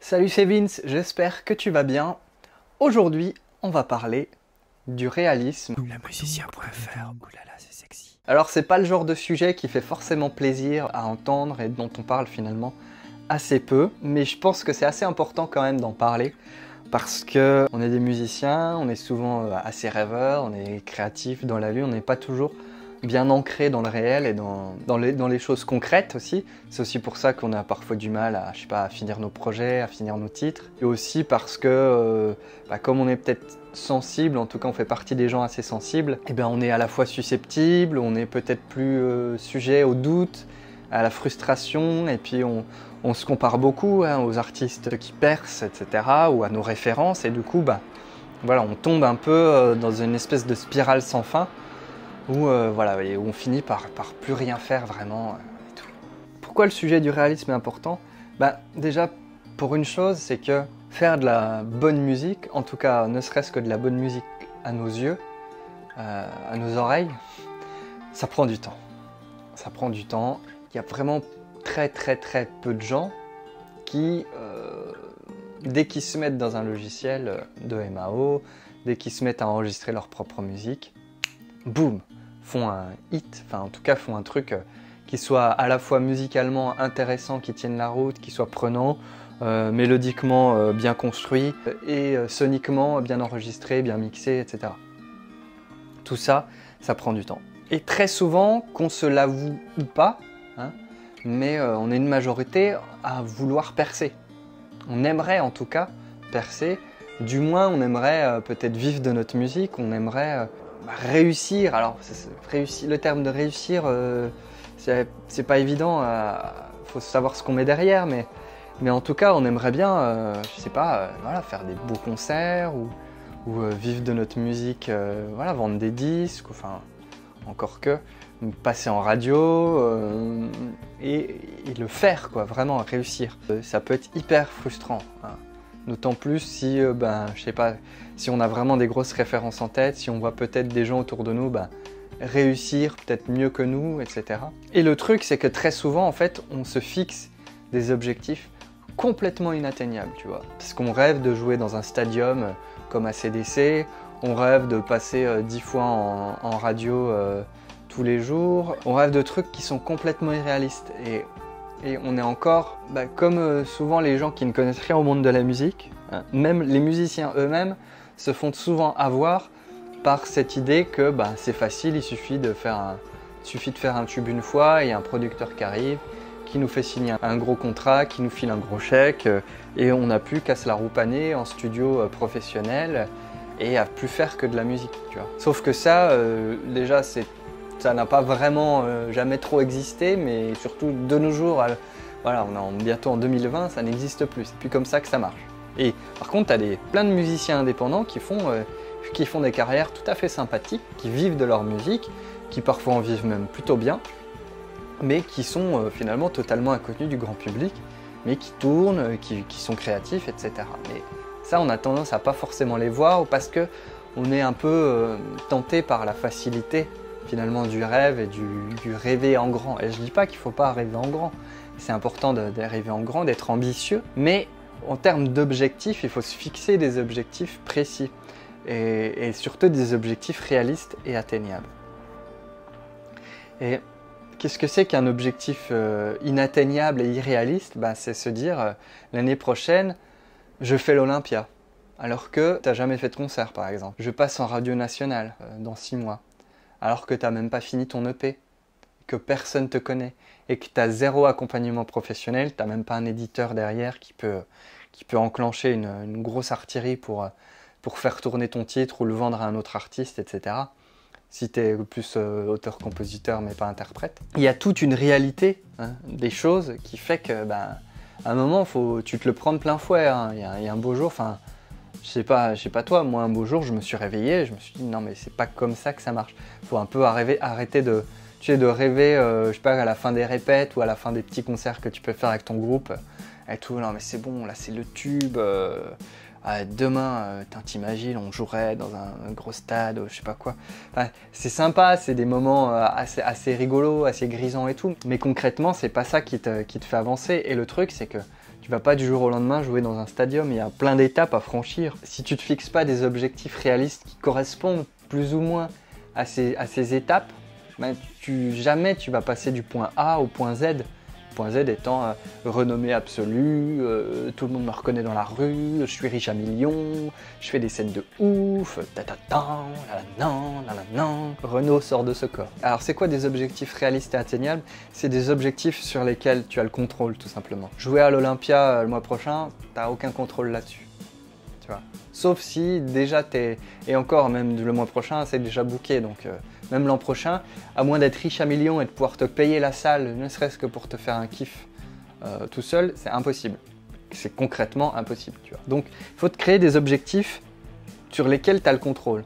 Salut, c'est Vince, j'espère que tu vas bien. Aujourd'hui, on va parler du réalisme. Lamusicien.fr, oulala, c'est sexy. Alors, c'est pas le genre de sujet qui fait forcément plaisir à entendre et dont on parle finalement assez peu, mais je pense que c'est assez important quand même d'en parler parce que on est des musiciens, on est souvent assez rêveurs, on est créatifs dans la vie, on n'est pas toujours bien ancré dans le réel et dans les choses concrètes aussi. C'est aussi pour ça qu'on a parfois du mal à, je sais pas, à finir nos projets, à finir nos titres. Et aussi parce que, comme on est peut-être sensible, en tout cas on fait partie des gens assez sensibles, et bien on est à la fois susceptible, on est peut-être plus sujet au doute, à la frustration, et puis on se compare beaucoup aux artistes qui percent, etc., ou à nos références, et du coup, voilà, on tombe un peu dans une espèce de spirale sans fin, où on finit par plus rien faire vraiment. Et tout. Pourquoi le sujet du réalisme est important ? Déjà, pour une chose, c'est que faire de la bonne musique, en tout cas ne serait-ce que de la bonne musique à nos yeux, à nos oreilles, ça prend du temps. Ça prend du temps. Il y a vraiment très peu de gens qui, dès qu'ils se mettent dans un logiciel de MAO, dès qu'ils se mettent à enregistrer leur propre musique, boum, font un hit, enfin en tout cas font un truc qui soit à la fois musicalement intéressant, qui tienne la route, qui soit prenant, mélodiquement bien construit et soniquement bien enregistré, bien mixé, etc. Tout ça, ça prend du temps. Et très souvent, qu'on se l'avoue ou pas, mais on est une majorité à vouloir percer. On aimerait en tout cas percer, du moins on aimerait peut-être vivre de notre musique, on aimerait réussir. Alors le terme de réussir, c'est pas évident, faut savoir ce qu'on met derrière, mais en tout cas on aimerait bien, je sais pas, faire des beaux concerts ou vivre de notre musique, vendre des disques, enfin encore que passer en radio et le faire, quoi, vraiment réussir. Ça peut être hyper frustrant, d'autant plus si, je sais pas, si on a vraiment des grosses références en tête, si on voit peut-être des gens autour de nous réussir peut-être mieux que nous, etc. Et le truc, c'est que très souvent, en fait, on se fixe des objectifs complètement inatteignables, tu vois. Parce qu'on rêve de jouer dans un stadium comme ACDC, on rêve de passer 10 fois en radio tous les jours, on rêve de trucs qui sont complètement irréalistes. Et on est encore, comme souvent les gens qui ne connaissent rien au monde de la musique, même les musiciens eux-mêmes se font souvent avoir par cette idée que c'est facile, il suffit de faire un tube une fois, et il y a un producteur qui arrive, qui nous fait signer un gros contrat, qui nous file un gros chèque, et on n'a plus qu'à se la roupaner en studio professionnel et à plus faire que de la musique, tu vois. Sauf que ça, déjà, ça n'a pas vraiment jamais trop existé, mais surtout de nos jours, on est bientôt en 2020, ça n'existe plus. C'est plus comme ça que ça marche. Et par contre, tu as plein de musiciens indépendants qui font des carrières tout à fait sympathiques, qui vivent de leur musique, qui parfois en vivent même plutôt bien, mais qui sont finalement totalement inconnus du grand public, mais qui tournent, qui sont créatifs, etc. Mais ça, on a tendance à pas forcément les voir, parce que on est un peu tenté par la facilité finalement du rêve et du rêver en grand. Et je dis pas qu'il faut pas rêver en grand, c'est important de rêver en grand, d'être ambitieux, mais en termes d'objectifs, il faut se fixer des objectifs précis et surtout des objectifs réalistes et atteignables. Et qu'est-ce que c'est qu'un objectif inatteignable et irréaliste ? C'est se dire l'année prochaine, je fais l'Olympia, alors que tu n'as jamais fait de concert par exemple. Je passe en radio nationale dans 6 mois, alors que tu n'as même pas fini ton EP, que personne ne te connaît, et que tu as zéro accompagnement professionnel, tu n'as même pas un éditeur derrière qui peut enclencher une grosse artillerie pour faire tourner ton titre ou le vendre à un autre artiste, etc. Si tu es plus auteur-compositeur mais pas interprète. Il y a toute une réalité des choses qui fait que à un moment, tu te le prends de plein fouet. Il y a un beau jour, je sais pas toi, moi un beau jour je me suis réveillé, je me suis dit non mais c'est pas comme ça que ça marche. Il faut un peu arrêter de rêver, je sais pas, à la fin des répètes ou à la fin des petits concerts que tu peux faire avec ton groupe et tout. Non mais c'est bon, là c'est le tube. Demain, t'imagines, on jouerait dans un gros stade, je sais pas quoi. C'est sympa, c'est des moments assez rigolos, assez grisants et tout. Mais concrètement, c'est pas ça qui te fait avancer. Et le truc, c'est que Tu vas pas du jour au lendemain jouer dans un stadium, il y a plein d'étapes à franchir. Si tu te fixes pas des objectifs réalistes qui correspondent plus ou moins à ces étapes, ben jamais tu vas passer du point A au point Z. Point Z étant renommée absolue, tout le monde me reconnaît dans la rue, je suis riche à millions, je fais des scènes de ouf, ta-ta-tan, la-la-nan. Renaud sort de ce corps. Alors c'est quoi des objectifs réalistes et atteignables? C'est des objectifs sur lesquels tu as le contrôle tout simplement. Jouer à l'Olympia le mois prochain, t'as aucun contrôle là-dessus. Tu vois. Sauf si déjà t'es... Et encore, même le mois prochain, c'est déjà booké, donc... Même l'an prochain, à moins d'être riche à millions et de pouvoir te payer la salle, ne serait-ce que pour te faire un kiff tout seul, c'est impossible. C'est concrètement impossible. Tu vois. Donc, il faut te créer des objectifs sur lesquels tu as le contrôle.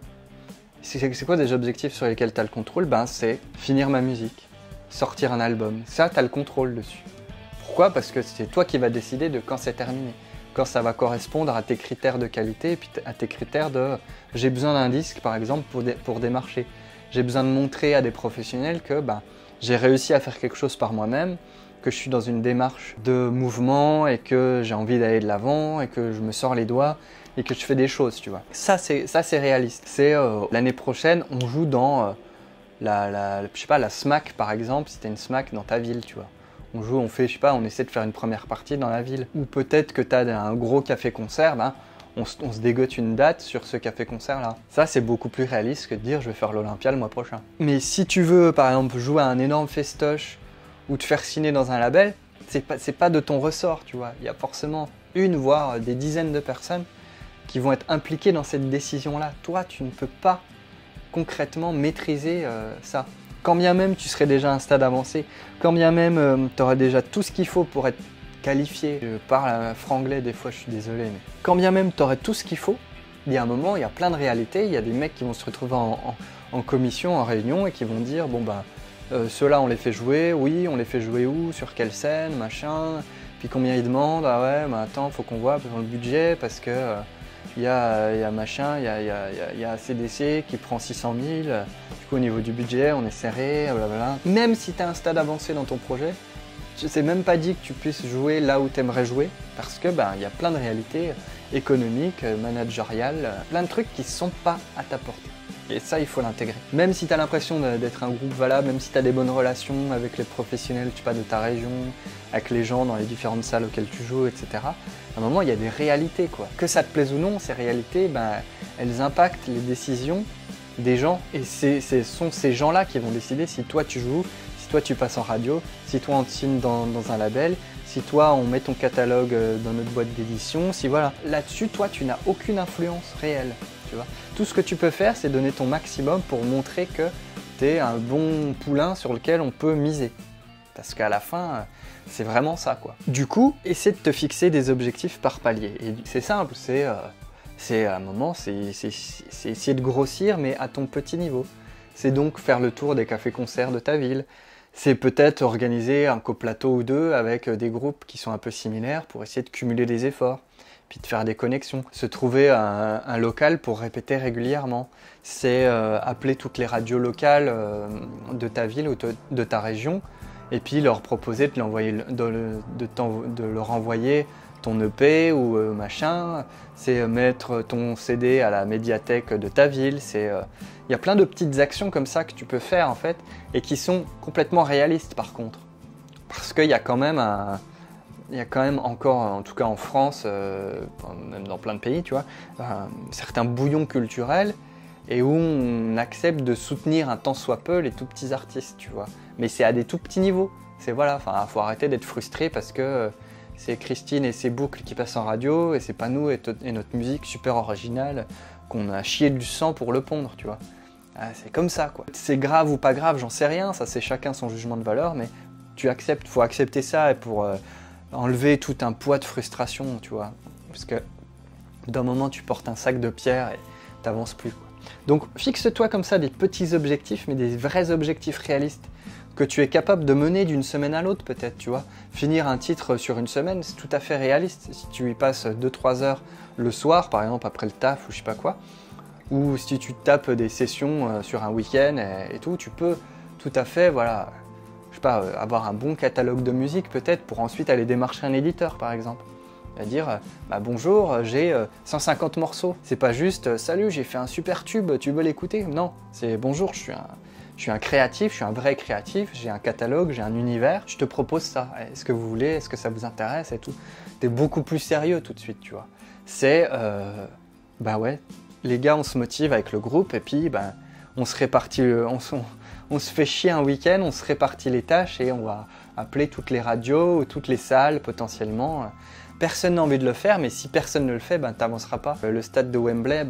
C'est quoi des objectifs sur lesquels tu as le contrôle? Ben, c'est finir ma musique, sortir un album. Ça, tu as le contrôle dessus. Pourquoi? Parce que c'est toi qui vas décider de quand c'est terminé. Quand ça va correspondre à tes critères de qualité et puis à tes critères de... J'ai besoin d'un disque, par exemple, pour démarcher. J'ai besoin de montrer à des professionnels que j'ai réussi à faire quelque chose par moi-même, que je suis dans une démarche de mouvement et que j'ai envie d'aller de l'avant et que je me sors les doigts et que je fais des choses, tu vois. Ça, c'est réaliste. C'est l'année prochaine, on joue dans je sais pas, la SMAC par exemple, si t'as une SMAC dans ta ville, tu vois. On fait, je sais pas, on essaie de faire une première partie dans la ville. Ou peut-être que t'as un gros café-concert, on se dégote une date sur ce café-concert là. Ça, c'est beaucoup plus réaliste que de dire je vais faire l'Olympia le mois prochain. Mais si tu veux, par exemple, jouer à un énorme festoche ou te faire signer dans un label, c'est pas de ton ressort, tu vois. Il y a forcément une, voire des dizaines de personnes qui vont être impliquées dans cette décision-là. Toi, tu ne peux pas concrètement maîtriser ça. Quand bien même tu serais déjà à un stade avancé, quand bien même tu aurais déjà tout ce qu'il faut pour être qualifié. Je parle franglais des fois, je suis désolé, mais quand bien même tu aurais tout ce qu'il faut, il y a un moment, il y a plein de réalités, il y a des mecs qui vont se retrouver en commission, en réunion et qui vont dire bon ceux-là on les fait jouer, oui, on les fait jouer où, sur quelle scène, machin, puis combien ils demandent, ah ouais, mais attends, faut qu'on voit dans le budget parce que il y a machin, il y a CDC qui prend 600 000, du coup au niveau du budget on est serré, blablabla. Même si tu as un stade avancé dans ton projet, c'est même pas dit que tu puisses jouer là où tu aimerais jouer, parce que y a plein de réalités économiques, managériales, plein de trucs qui sont pas à ta portée. Et ça, il faut l'intégrer. Même si tu as l'impression d'être un groupe valable, même si tu as des bonnes relations avec les professionnels, tu sais pas, de ta région, avec les gens dans les différentes salles auxquelles tu joues, etc. À un moment, il y a des réalités, quoi. Que ça te plaise ou non, ces réalités, elles impactent les décisions des gens. Et ce sont ces gens-là qui vont décider si toi tu joues, si toi tu passes en radio, si toi on te signe dans un label, si toi on met ton catalogue dans notre boîte d'édition, si voilà. Là-dessus, toi tu n'as aucune influence réelle, tu vois. Tout ce que tu peux faire, c'est donner ton maximum pour montrer que tu es un bon poulain sur lequel on peut miser. Parce qu'à la fin, c'est vraiment ça, quoi. Du coup, essaie de te fixer des objectifs par palier. Et c'est simple, c'est à un moment, c'est essayer de grossir, mais à ton petit niveau. C'est donc faire le tour des cafés-concerts de ta ville. C'est peut-être organiser un coplateau ou deux avec des groupes qui sont un peu similaires pour essayer de cumuler des efforts, puis de faire des connexions. Se trouver un local pour répéter régulièrement. C'est appeler toutes les radios locales de ta ville ou de ta région, et puis leur proposer de leur envoyer ton EP ou machin. C'est mettre ton CD à la médiathèque de ta ville. Il y a plein de petites actions comme ça que tu peux faire en fait, et qui sont complètement réalistes par contre. Parce qu'il y a quand même encore, en tout cas en France, même dans plein de pays, tu vois, certains bouillons culturels et où on accepte de soutenir un tant soit peu les tout petits artistes, tu vois. Mais c'est à des tout petits niveaux. Faut arrêter d'être frustré parce que c'est Christine et ses boucles qui passent en radio et c'est pas nous et notre musique super originale qu'on a chié du sang pour le pondre, tu vois. C'est comme ça, quoi. C'est grave ou pas grave, j'en sais rien, ça c'est chacun son jugement de valeur, mais faut accepter ça et pour enlever tout un poids de frustration, tu vois. Parce que d'un moment, tu portes un sac de pierre et t'avances plus, quoi. Donc, fixe-toi comme ça des petits objectifs, mais des vrais objectifs réalistes que tu es capable de mener d'une semaine à l'autre, peut-être, tu vois. Finir un titre sur une semaine, c'est tout à fait réaliste. Si tu y passes 2-3 heures le soir, par exemple, après le taf ou je sais pas quoi, ou si tu tapes des sessions sur un week-end et tout, tu peux tout à fait, voilà. Je sais pas, avoir un bon catalogue de musique peut-être pour ensuite aller démarcher un éditeur par exemple. C'est-à-dire, bonjour, j'ai 150 morceaux. C'est pas juste, salut, j'ai fait un super tube, tu veux l'écouter? Non, c'est bonjour, je suis un créatif, je suis un vrai créatif, j'ai un catalogue, j'ai un univers, je te propose ça. Est-ce que vous voulez, est-ce que ça vous intéresse et tout. T'es beaucoup plus sérieux tout de suite, tu vois. C'est, ouais, les gars, on se motive avec le groupe et puis, on se répartit, on se fait chier un week-end, on se répartit les tâches et on va appeler toutes les radios ou toutes les salles potentiellement. Personne n'a envie de le faire, mais si personne ne le fait, t'avanceras pas. Le stade de Wembley,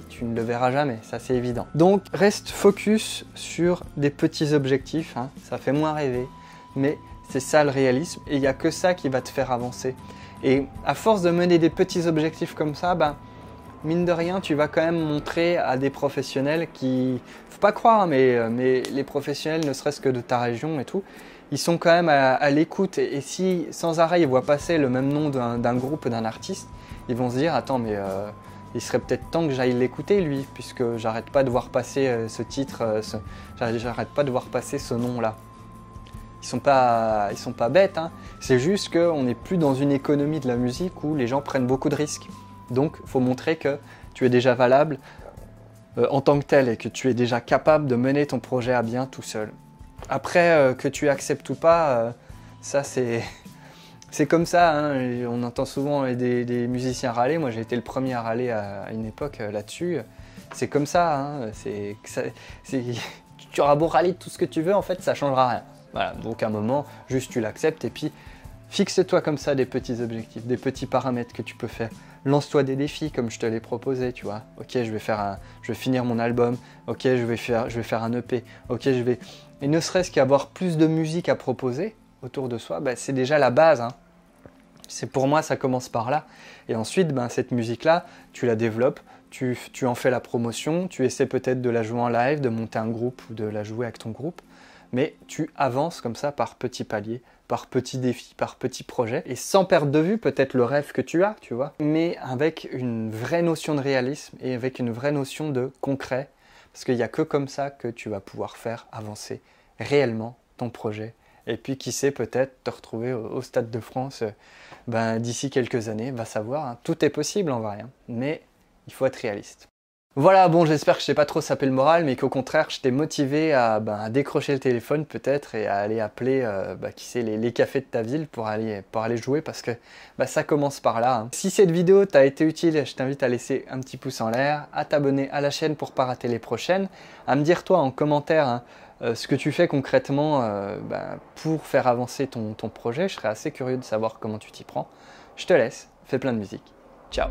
tu ne le verras jamais, ça c'est évident. Donc reste focus sur des petits objectifs, hein. Ça fait moins rêver, mais c'est ça le réalisme, et il n'y a que ça qui va te faire avancer. Et à force de mener des petits objectifs comme ça, mine de rien, tu vas quand même montrer à des professionnels qui... Faut pas croire, mais les professionnels, ne serait-ce que de ta région et tout, ils sont quand même à l'écoute. Et si sans arrêt ils voient passer le même nom d'un groupe, d'un artiste, ils vont se dire, attends, mais il serait peut-être temps que j'aille l'écouter lui, puisque j'arrête pas de voir passer ce titre, j'arrête pas de voir passer ce nom-là. Ils sont pas bêtes, hein. C'est juste qu'on n'est plus dans une économie de la musique où les gens prennent beaucoup de risques. Donc, il faut montrer que tu es déjà valable en tant que tel et que tu es déjà capable de mener ton projet à bien tout seul. Après, que tu acceptes ou pas, ça c'est comme ça, hein. On entend souvent des musiciens râler. Moi, j'ai été le premier à râler à une époque là-dessus. C'est comme ça, hein. Tu auras beau râler tout ce que tu veux, en fait, ça ne changera rien. Voilà, donc à un moment, juste tu l'acceptes et puis fixe-toi comme ça des petits objectifs, des petits paramètres que tu peux faire. Lance-toi des défis comme je te l'ai proposé, tu vois. Ok, je vais finir mon album. Ok, je vais faire un EP. Ok, Et ne serait-ce qu'avoir plus de musique à proposer autour de soi, c'est déjà la base, hein. Pour moi, ça commence par là. Et ensuite, cette musique-là, tu la développes, tu en fais la promotion, tu essaies peut-être de la jouer en live, de monter un groupe ou de la jouer avec ton groupe. Mais tu avances comme ça par petits paliers, par petits défis, par petits projets, et sans perdre de vue peut-être le rêve que tu as, tu vois, mais avec une vraie notion de réalisme et avec une vraie notion de concret, parce qu'il n'y a que comme ça que tu vas pouvoir faire avancer réellement ton projet. Et puis qui sait, peut-être te retrouver au Stade de France d'ici quelques années, va savoir, hein. Tout est possible en vrai, hein, mais il faut être réaliste. Voilà, bon, j'espère que je t'ai pas trop sapé le moral, mais qu'au contraire, je t'ai motivé à décrocher le téléphone peut-être et à aller appeler, qui sait, les cafés de ta ville pour aller jouer, parce que ça commence par là, hein. Si cette vidéo t'a été utile, je t'invite à laisser un petit pouce en l'air, à t'abonner à la chaîne pour pas rater les prochaines, à me dire toi en commentaire, hein, ce que tu fais concrètement pour faire avancer ton projet. Je serais assez curieux de savoir comment tu t'y prends. Je te laisse, fais plein de musique. Ciao.